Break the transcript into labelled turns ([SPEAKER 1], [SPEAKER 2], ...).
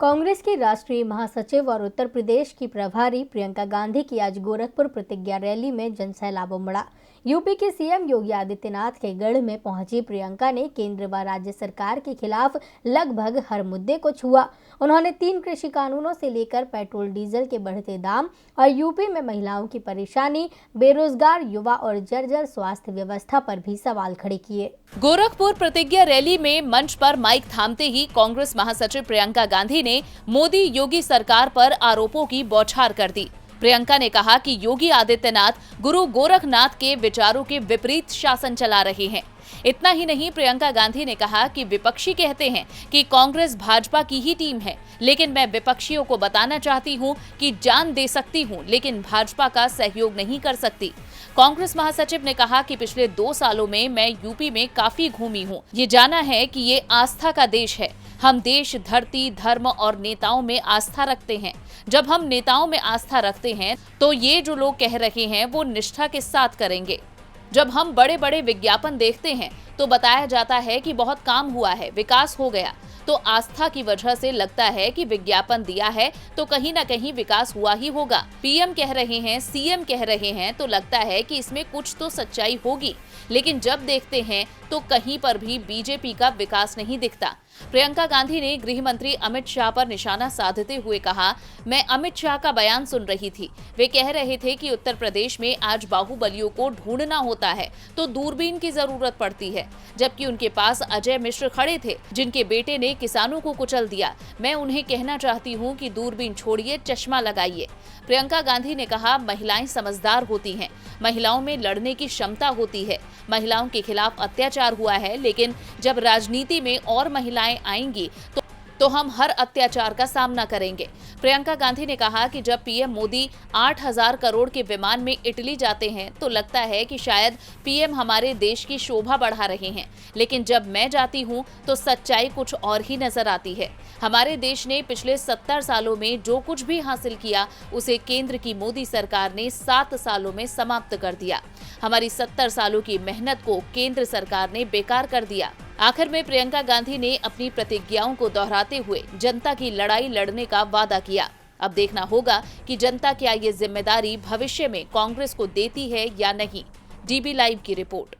[SPEAKER 1] कांग्रेस की राष्ट्रीय महासचिव और उत्तर प्रदेश की प्रभारी प्रियंका गांधी की आज गोरखपुर प्रतिज्ञा रैली में जनसैलाब उमड़ा। यूपी के सीएम योगी आदित्यनाथ के गढ़ में पहुंची प्रियंका ने केंद्र व राज्य सरकार के खिलाफ लगभग हर मुद्दे को छुआ। उन्होंने 3 कृषि कानूनों से लेकर पेट्रोल डीजल के बढ़ते दाम और यूपी में महिलाओं की परेशानी, बेरोजगार युवा और जर्जर स्वास्थ्य व्यवस्था पर भी सवाल खड़े किए।
[SPEAKER 2] गोरखपुर प्रतिज्ञा रैली में मंच पर माइक थामते ही कांग्रेस महासचिव प्रियंका गांधी ने मोदी योगी सरकार पर आरोपों की बौछार कर दी। प्रियंका ने कहा कि योगी आदित्यनाथ गुरु गोरखनाथ के विचारों के विपरीत शासन चला रहे हैं। इतना ही नहीं, प्रियंका गांधी ने कहा कि विपक्षी कहते हैं कि कांग्रेस भाजपा की ही टीम है, लेकिन मैं विपक्षियों को बताना चाहती हूं कि जान दे सकती हूं, लेकिन भाजपा का सहयोग नहीं कर सकती। कांग्रेस महासचिव ने कहा कि पिछले 2 सालों में मैं यूपी में काफी घूमी हूं। ये जाना है कि ये आस्था का देश है। हम देश, धरती, धर्म और नेताओं में आस्था रखते हैं। जब हम नेताओं में आस्था रखते हैं तो ये जो लोग कह रहे हैं वो निष्ठा के साथ करेंगे। जब हम बड़े बड़े विज्ञापन देखते हैं तो बताया जाता है कि बहुत काम हुआ है, विकास हो गया, तो आस्था की वजह से लगता है कि विज्ञापन दिया है तो कहीं ना कहीं विकास हुआ ही होगा। पीएम कह रहे हैं, सीएम कह रहे हैं तो लगता है कि इसमें कुछ तो सच्चाई होगी, लेकिन जब देखते हैं तो कहीं पर भी बीजेपी का विकास नहीं दिखता। प्रियंका गांधी ने गृह मंत्री अमित शाह पर निशाना साधते हुए कहा, मैं अमित शाह का बयान सुन रही थी। वे कह रहे थे कि उत्तर प्रदेश में आज बाहुबलियों को ढूंढना होता है तो दूरबीन की जरूरत पड़ती है, जबकि उनके पास अजय मिश्र खड़े थे जिनके बेटे ने किसानों को कुचल दिया। मैं उन्हें कहना चाहती हूं कि दूरबीन छोड़िए, चश्मा लगाइए। प्रियंका गांधी ने कहा, महिलाएं समझदार होती हैं, महिलाओं में लड़ने की क्षमता होती है। महिलाओं के खिलाफ अत्याचार हुआ है, लेकिन जब राजनीति में और महिलाएं आएंगी तो हम हर अत्याचार का सामना करेंगे। प्रियंका गांधी ने कहा कि जब पीएम मोदी 8,000 करोड़ के विमान में इटली जाते हैं तो लगता है कि शायद पीएम हमारे देश की शोभा बढ़ा रहे हैं, लेकिन जब मैं जाती हूं तो सच्चाई कुछ और ही नजर आती है। हमारे देश ने पिछले 70 सालों में जो कुछ भी हासिल किया उसे केंद्र की मोदी सरकार ने 7 सालों में समाप्त कर दिया। हमारी 70 सालों की मेहनत को केंद्र सरकार ने बेकार कर दिया। आखिर में प्रियंका गांधी ने अपनी प्रतिज्ञाओं को दोहराते हुए जनता की लड़ाई लड़ने का वादा किया। अब देखना होगा कि जनता क्या ये जिम्मेदारी भविष्य में कांग्रेस को देती है या नहीं। डीबी लाइव की रिपोर्ट।